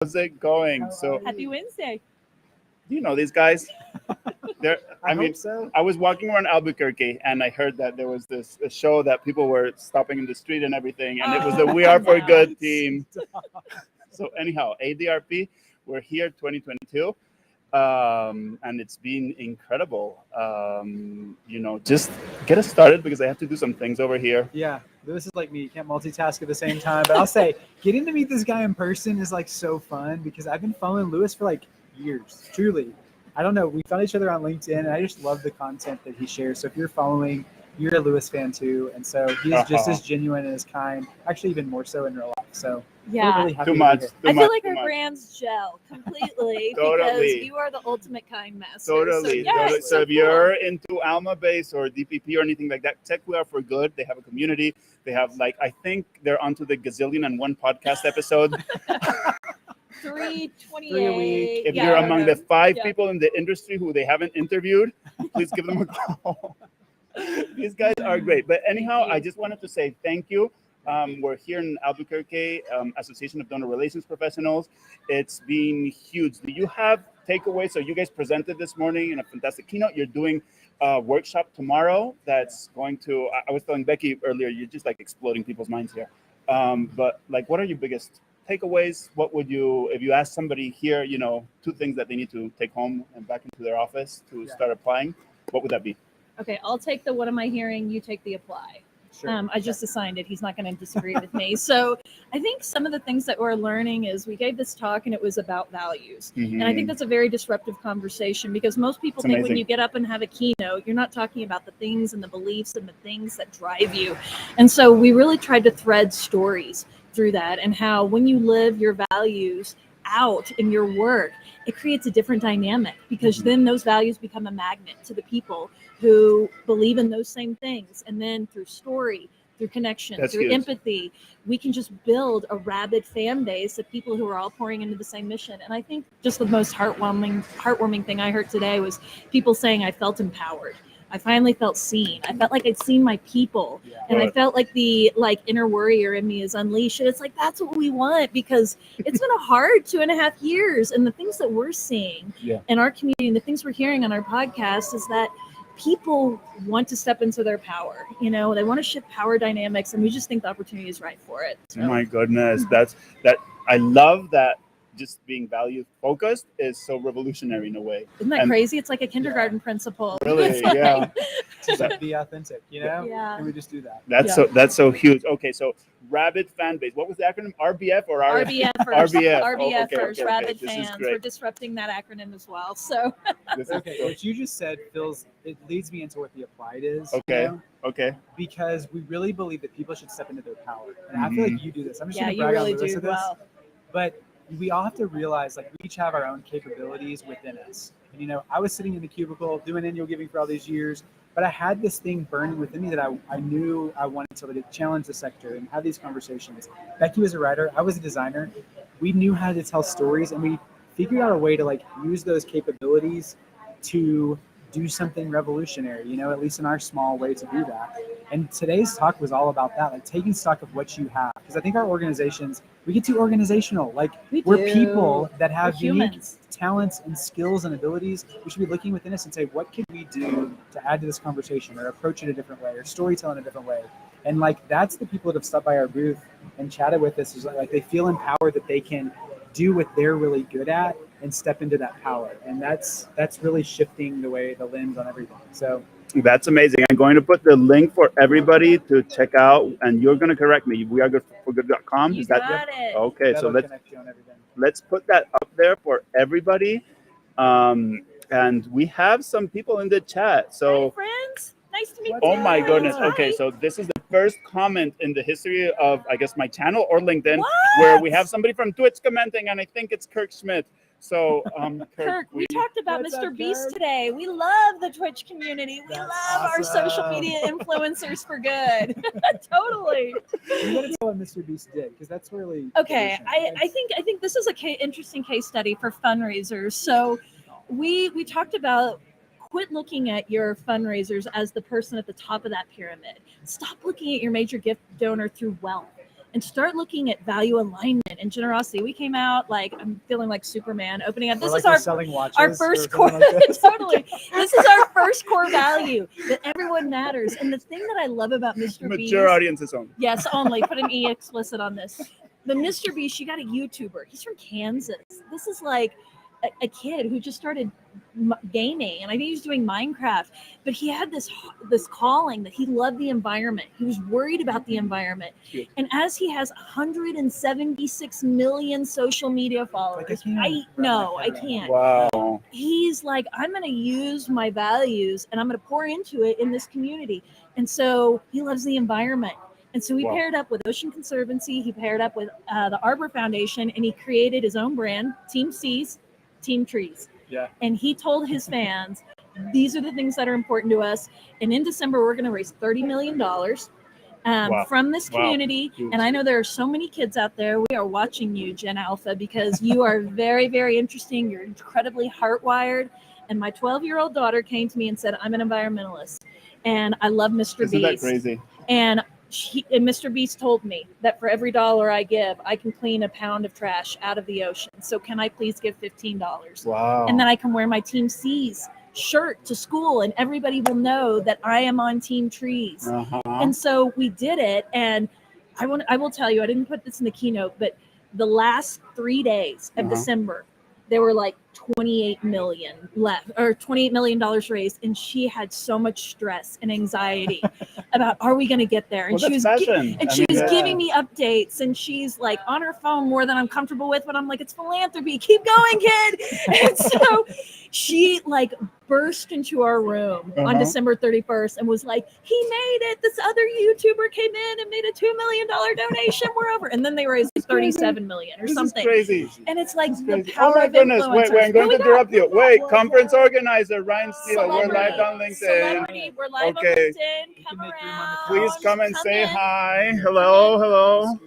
How's it going? So, Happy Wednesday. you know these guys? They're, I I mean, hope so. I was walking around Albuquerque and I heard that there was this a show that people were stopping in the street and everything, and it was the We Are for no. Good team. So anyhow, ADRP, we're here 2022, and it's been incredible. Just get us started because I have to do some things over here. Yeah, Lewis is like me. You can't multitask at the same time. But I'll say, getting to meet this guy in person is like so fun because I've been following Lewis for like years. Truly, I don't know. We found each other on LinkedIn, and I just love the content that he shares. So if you're following, you're a Lewis fan too, and so he's just as genuine and as kind. Actually, even more so in real life. So Yeah. we're really happy Too to much. be here. I feel like too our much. brands gel completely Totally. because you are the ultimate kind master. Totally. So, yeah, Totally. it's So so if you're into Alma Base or DPP or anything like that, Tech We Are for Good. They have a community. They have I think they're onto the gazillion and one podcast episode. 328. If yeah, you're I don't among know. the 5 Yeah. people in the industry who they haven't interviewed, please give them a call. These guys are great. But anyhow, Thank you. I just wanted to say thank you. We're here in Albuquerque, Association of Donor Relations Professionals. It's been huge. Do you have takeaways? So you guys presented this morning in a fantastic keynote. You're doing a workshop tomorrow that's going to, I was telling Becky earlier, you're just exploding people's minds here. But what are your biggest takeaways? What would you, if you ask somebody here, 2 things that they need to take home and back into their office to start applying, what would that be? Okay, I'll take the what am I hearing, you take the apply. Sure. I just assigned it. He's not going to disagree with me. So I think some of the things that we're learning is we gave this talk and it was about values. And I think that's a very disruptive conversation because most people It's think amazing. when you get up and have a keynote, you're not talking about the things and the beliefs and the things that drive you. And so we really tried to thread stories through that and how when you live your values out in your work, it creates a different dynamic because then those values become a magnet to the people who believe in those same things. And then through story, through connection, That's through huge. empathy, we can just build a rabid fan base of people who are all pouring into the same mission. And I think just the most heartwarming thing I heard today was people saying, I felt empowered. I finally felt seen. I felt like I'd seen my people. Yeah. And I Right. felt like the inner warrior in me is unleashed. And it's that's what we want because it's been a hard 2.5 years. And the things that we're seeing in our community and the things we're hearing on our podcast is that people want to step into their power. They want to shift power dynamics, and we just think the opportunity is right for it. Oh my goodness, that I love that. Just being value focused is so revolutionary in a way. Isn't that And- crazy? It's like a kindergarten principle. Really, It's like- yeah. Just be authentic, Yeah. And we just do that. That's so huge. Okay, so rabid fan base. What was the acronym? RBF or RF? RBFers. RBF. RBFers, Okay. rabid This is fans. great. We're disrupting that acronym as well. So This is Okay, so- what you just said it leads me into what the applied is. Okay. Okay. Because we really believe that people should step into their power. And I feel like you do this. I'm just yeah, gonna you brag really on Lewis do with this. well. But we all have to realize we each have our own capabilities within us. And I was sitting in the cubicle doing annual giving for all these years, but I had this thing burning within me that I knew I wanted to challenge the sector and have these conversations. Becky was a writer, I was a designer. We knew how to tell stories, and we figured out a way to use those capabilities to do something revolutionary, at least in our small way to do that. And today's talk was all about that, taking stock of what you have. Because I think our organizations, we get too organizational. We're do. people that have We're unique humans. talents and skills and abilities. We should be looking within us and say, what can we do to add to this conversation or approach it a different way or storytell in a different way? And that's the people that have stopped by our booth and chatted with us is they feel empowered that they can do what they're really good at and step into that power. And that's really shifting the lens on everything. So That's amazing. I'm going to put the link for everybody to check out, and you're going to correct me. wearegoodforgood.com. You Is that got it. okay? So that'll connect you on everything. let's put that up there for everybody. And we have some people in the chat. Hi, So, friends. Nice to meet you. oh my goodness. Hi. Okay, so this is the first comment in the history of, I guess, my channel or LinkedIn, What? where we have somebody from Twitch commenting, and I think it's Kirk Schmidt. So, Kirk, we talked about What's Mr. up, Beast Kirk? today. We love the Twitch community. We That's love our social awesome. media influencers for good. Totally. You got to tell what Mr. Beast did because that's really Okay, revolutionary. I think this is a interesting case study for fundraisers. So we talked about quit looking at your fundraisers as the person at the top of that pyramid. Stop looking at your major gift donor through wealth. and start looking at value alignment and generosity. We came out like, I'm feeling like Superman opening up. This Or is like our we're selling watches our or first something core like this. totally. This is our first core value, that everyone matters. And the thing that I love about Mr. Beast, Mature audiences only. yes, only put an E explicit on this. The Mr. Beast, you got a YouTuber. He's from Kansas. This is like a kid who just started gaming, and I think he was doing Minecraft. But he had this calling that he loved the environment. He was worried about the environment, Cute. and as he has 176 million social media followers, Like, I can't I wrap no, my I head around can't. Wow. He's like, I'm going to use my values and I'm going to pour into it in this community. And so he loves the environment. And so he Wow. paired up with Ocean Conservancy. He paired up with the Arbor Foundation, and he created his own brand, Team Seas, Team Trees. Yeah. And he told his fans, these are the things that are important to us. And in December, we're going to raise $30 million Wow. from this Wow. community. Huge. And I know there are so many kids out there. We are watching you, Gen Alpha, because you are very, very interesting. You're incredibly heart-wired. And my 12-year-old daughter came to me and said, I'm an environmentalist, and I love Mr. Isn't that Beast. crazy? And Mr. Beast told me that for every dollar I give, I can clean a pound of trash out of the ocean. So can I please give $15? Wow. And then I can wear my Team Seas shirt to school, and everybody will know that I am on Team Trees. Uh-huh. And so we did it. And I will tell you, I didn't put this in the keynote, but the last 3 days of Uh-huh. December, there were like 28 million left, or $28 million raised. And she had so much stress and anxiety about, are we going to get there? And Well, she was that's passion. and I she mean, was yeah. giving me updates, and she's like on her phone more than I'm comfortable with, but I'm like, it's philanthropy. Keep going, kid. And so she like burst into our room on Uh-huh. December 31st and was like, he made it. This other YouTuber came in and made a $2 million donation. We're over. And then they raised like 37 million or This is something. crazy. And it's like This is the crazy. power Oh my of goodness. Wait, influencers. I'm going Who to we got? interrupt you. Wait, conference organizer Ryan Steele. We're live on LinkedIn. Celebrity. We're live Okay. on LinkedIn. You Come can make room on around. the Please come and say in. hi. Hello, hello. Yes.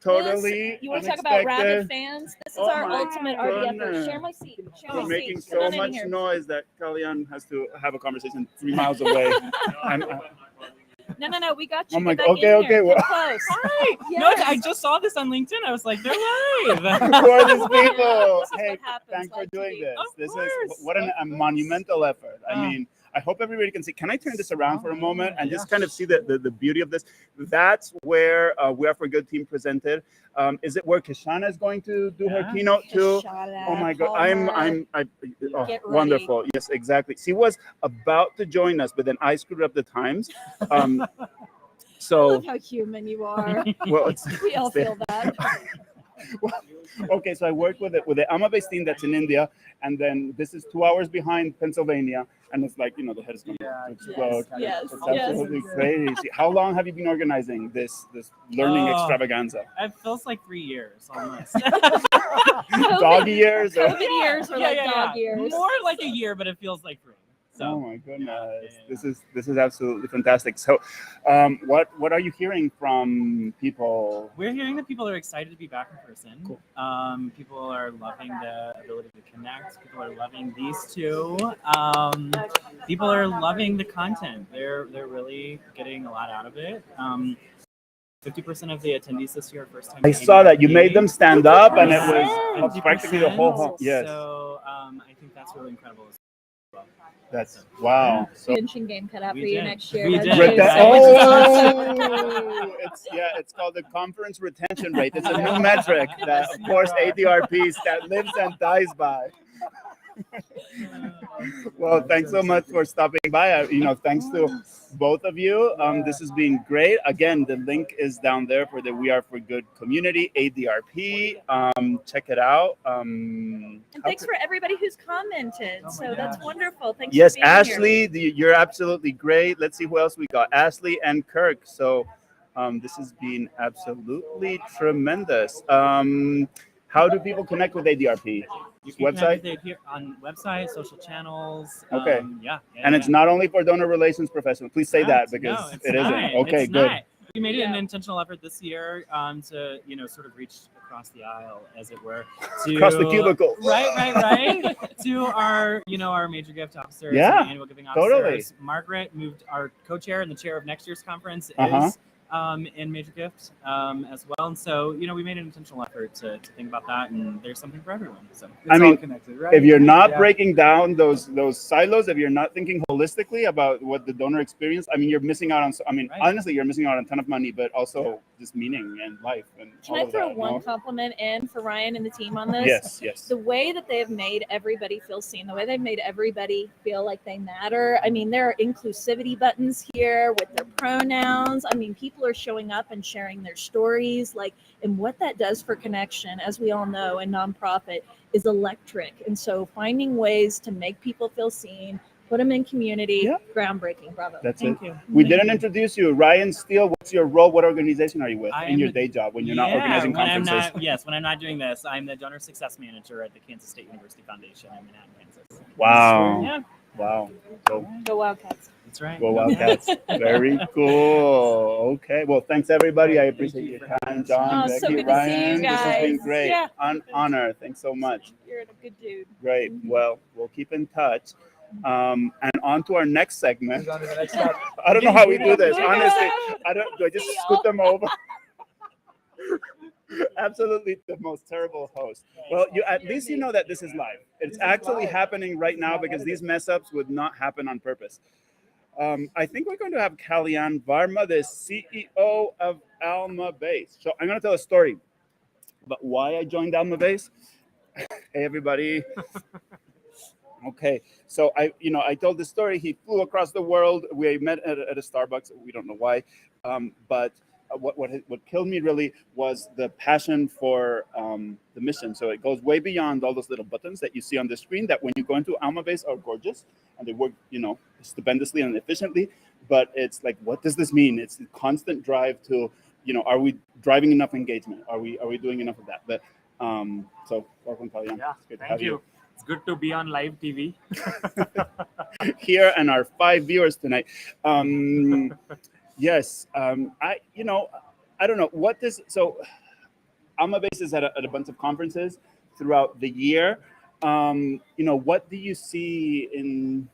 Totally You want to talk about rabid unexpected. fans? This is Oh our my ultimate RD effort. goodness. Share my seat. Share We're my making seat. Come so on in much here. noise that Kalyan has to have a conversation 3 miles away. No. We got you. Oh my- Get back okay, in here. okay, well- Come close. Hi. Yes. No, I just saw this on LinkedIn. I was like, they're live. Who are these people? This is Hey, what happens thanks for live doing TV. this. Of This course, is what a of monumental effort. I Ah. mean, I hope everybody can see. Can I turn this around for a moment and Yeah. just kind of see the beauty of this? That's where We Are for Good team presented. Is it where Kishana is going to do her Yeah. keynote too? Kishana, Oh my God, call I'm her. oh, Get ready. wonderful. Yes, exactly. She was about to join us, but then I screwed up the times. I So, love how human you are. well, it's, We all it's the- feel that. okay, so I work with the AMA-based team that's in India, and then this is 2 hours behind Pennsylvania, and it's like, the head is going Yeah, to explode. Yes, It's yes. absolutely crazy. How long have you been organizing this learning Oh. extravaganza? It feels like 3 years almost. Doggy years? Or? COVID years or like dog years. More like a year, but it feels like 3. So Oh my goodness, yeah. This is absolutely fantastic. So, what are you hearing from people? we're hearing that people are excited to be back in person. Cool. People are loving the ability to connect. People are loving these two. People are loving the content. They're really getting a lot out of it. 50% of the attendees this year are first time. I saw that you made them stand up, and it was Yes. practically the whole home. 50%. Yes, So I think that's really incredible. that's wow. So. Pension game cut out for We you did. next year. We don't did. you? Reta- So which is awesome. Oh, it's called the conference retention rate. It's a new metric that, of course, ADRPs that lives and dies by. Well, thanks so much for stopping by. Thanks to both of you. This has been great. Again, the link is down there for the We Are for Good community, ADRP. Check it out. And thanks for everybody who's commented. Oh my So that's gosh. wonderful. Thanks Yes, for being here. Ashley, you're absolutely great. Let's see who else we got. Ashley and Kirk. So this has been absolutely tremendous. How do people connect with ADRP? You can Website? connect with it here on website, social channels. Okay. Yeah. And it's not only for donor relations professionals. Please say No, that it's- because no, it's it isn't. not. Okay, It's good. not. We made it an Yeah. intentional effort this year to sort of reach across the aisle, as it were, to Across the cubicle. Right. To our our major gift officers, Yeah, and annual giving officers. totally. Margaret moved our co-chair and the chair of next year's conference Uh-huh. is in Major Gift as well. And so, we made an intentional effort to think about that, and there's something for everyone. So It's I mean, all connected, right? if you're not Yeah. breaking down those silos, if you're not thinking holistically about what the donor experience, I mean, you're missing out on. Right. Honestly, you're missing out on a ton of money, but also just meaning and life and Can all I of throw that. one No? compliment in for Ryan and the team on this? Yes, yes. The way that they have made everybody feel seen, the way they've made everybody feel like they matter. I mean, there are inclusivity buttons here with their pronouns. I mean, people are showing up and sharing their stories, and what that does for connection, as we all know, in nonprofit, is electric. And so finding ways to make people feel seen, put them in community, Yeah. groundbreaking. Bravo. That's Thank it. you. We didn't introduce you. Ryan Steele, what's your role? What organization are you with I in am your the- day job when you're not organizing when conferences? when I'm not doing this, I'm the Donor Success Manager at the Kansas State University Foundation in Manhattan, Kansas. Wow. Yeah, Wow. So Go Wildcats. that's right. go Wildcats. Very cool. Okay. Well, thanks everybody. I Thank appreciate you your for time, having us. John, Oh, so Becky, good to see you Ryan. This has been guys. great. Yeah. An honor. Thanks so much. You're a good dude. Great. Mhm. Well, we'll keep in touch. And on to our next segment. Move on to the next step. I don't know how we do this. Yeah. Honestly, do I just See scoot y'all. them over? Absolutely the most terrible host. Well, at least you know that this is live. It's actually happening right now because these mess ups would not happen on purpose. I think we're going to have Kalyan Varma, the CEO of Alma Base. So I'm going to tell a story about why I joined Alma Base. Hey, everybody. Okay, so I told the story. He flew across the world. We met at a Starbucks. We don't know why, but what killed me really was the passion for the mission. So it goes way beyond all those little buttons that you see on the screen that when you go into Alma Base are gorgeous and they work, stupendously and efficiently. But it's like, what does this mean? It's the constant drive to, are we driving enough engagement? Are we doing enough of that? But so welcome, Kalyan. Yeah, It's good to thank have you. It's good to be on live TV. here and our 5 viewers tonight. Yes, I don't know what this. So, Alma Base is at a bunch of conferences throughout the year. What do you see in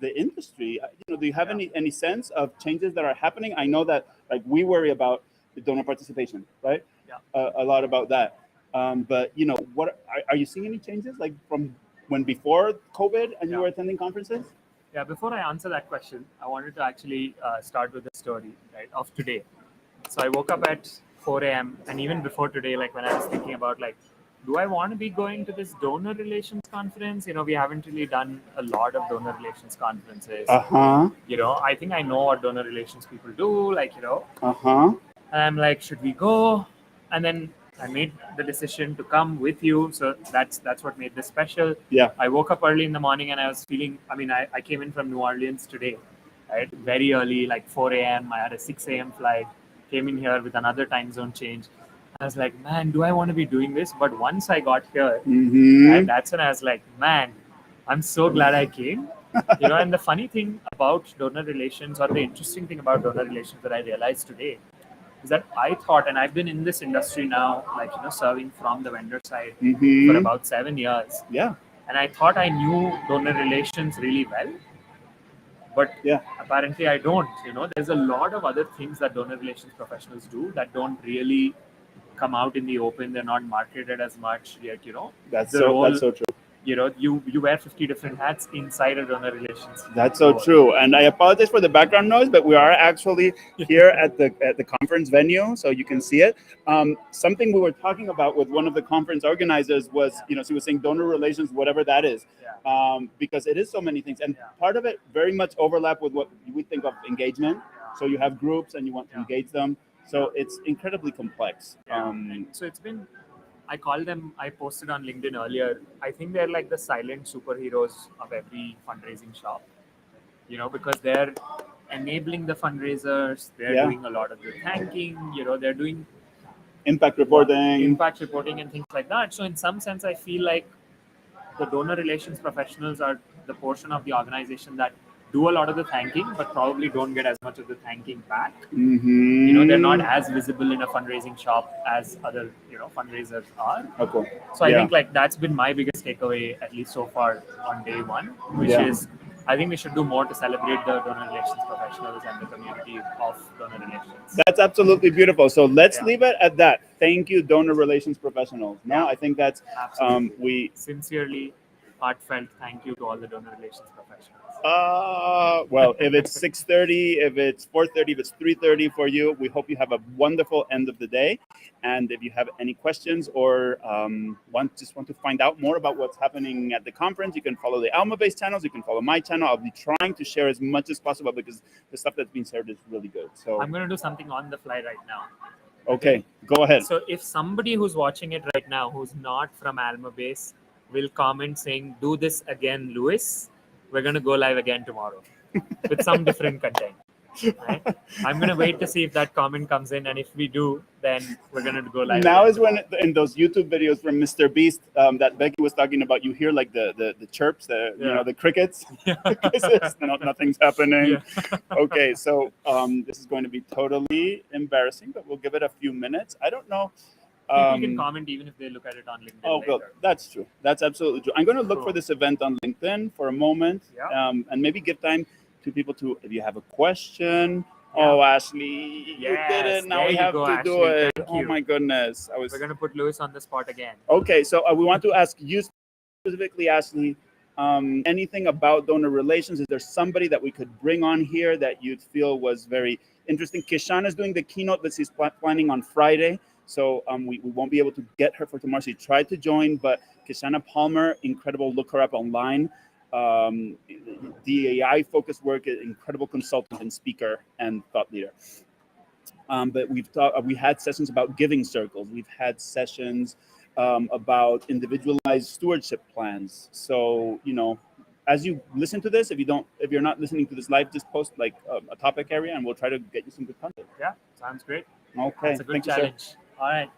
the industry? Do you have any sense of changes that are happening? I know that we worry about the donor participation, right? Yeah. A lot about that. But what are you seeing any changes from when before COVID and you Yeah. were attending conferences? Yeah, before I answer that question, I wanted to actually start with a story, right, of today. So I woke up at 4 a.m. and even before today, when I was thinking about do I want to be going to this donor relations conference? We haven't really done a lot of donor relations conferences. Uh-huh. I think I know what donor relations people do, Uh-huh. and I'm like, should we go? And then I made the decision to come with you. So that's what made this special. Yeah. I woke up early in the morning and I was feeling, I came in from New Orleans today, right? Very early, 4 a.m. I had a 6 a.m. flight, came in here with another time zone change. I was like, man, do I want to be doing this? But once I got here, Mm-hmm. and that's when I was like, man, I'm so glad I came. And the funny thing about donor relations, or the interesting thing about donor relations that I realized today, is that I thought, and I've been in this industry now, serving from the vendor side for Mm-hmm. about 7 years. Yeah. And I thought I knew donor relations really well. But Yeah. apparently I don't. There's a lot of other things that donor relations professionals do that don't really come out in the open. They're not marketed as much yet, That's The so role- that's so true. You wear 50 different hats inside a donor relations. That's so true. And I apologize for the background noise, but we are actually here at the conference venue, so you can see it. Something we were talking about with one of the conference organizers was, she was saying donor relations, whatever that is, because it is so many things, and part of it very much overlap with what we think of engagement. So you have groups and you want to engage them. So it's incredibly complex. And so it's been, I posted on LinkedIn earlier, I think they're like the silent superheroes of every fundraising shop, because they're enabling the fundraisers, they're Yeah. doing a lot of the thanking, they're doing Impact reporting. impact reporting and things like that. So in some sense, I feel like the donor relations professionals are the portion of the organization that do a lot of the thanking, but probably don't get as much of the thanking back. Mm-hmm. They're not as visible in a fundraising shop as other, fundraisers are. Okay. So I Yeah. think that's been my biggest takeaway, at least so far on day one, which Yeah. is I think we should do more to celebrate the donor relations professionals and the community of donor relations. That's absolutely beautiful. So let's Yeah. leave it at that. Thank you, donor relations professionals. No, Yeah. I think that's Absolutely. we. Sincerely, heartfelt thank you to all the donor relations professionals. Well, if it's 6:30, if it's 4:30, if it's 3:30 for you, we hope you have a wonderful end of the day. And if you have any questions or want to find out more about what's happening at the conference, you can follow the Alma-based channels. You can follow my channel. I'll be trying to share as much as possible because the stuff that's being shared is really good. So I'm going to do something on the fly right now. okay, go ahead. So if somebody who's watching it right now who's not from Alma Base will comment saying, "Do this again, Louis," we're going to go live again tomorrow with some different content. Right? I'm going to wait to see if that comment comes in, and if we do, then we're going to go live. Now again is when tomorrow. in those YouTube videos from Mr. Beast that Becky was talking about, you hear like the chirps, you Yeah. know, the crickets. Nothing's happening. Yeah. Okay, so this is going to be totally embarrassing, but we'll give it a few minutes. I don't know. People can comment even if they look at it on LinkedIn Oh, later. good. That's true. That's absolutely true. I'm going to look for Cool. this event on LinkedIn for a moment, Yeah. and maybe give time to people to, if you have a question. Yeah. Oh, Ashley, you did Yes, it. Now there we you have go, to do Ashley. it. Thank Oh you. my goodness. We're going to put Louis on the spot again. Okay, so we want to ask you specifically, Ashley, anything about donor relations? Is there somebody that we could bring on here that you'd feel was very interesting? Kishan is doing the keynote that she's planning on Friday, so we won't be able to get her for tomorrow. She tried to join, but Kishana Palmer, incredible. Look her up online. DEI focused work, incredible consultant and speaker and thought leader. But we had sessions about giving circles. We've had sessions about individualized stewardship plans. So, you know, as you listen to this, if you're not listening to this live, just post like a topic area and we'll try to get you some good content. Yeah, sounds great. Okay. That's a good Thank you, sir. challenge. All right.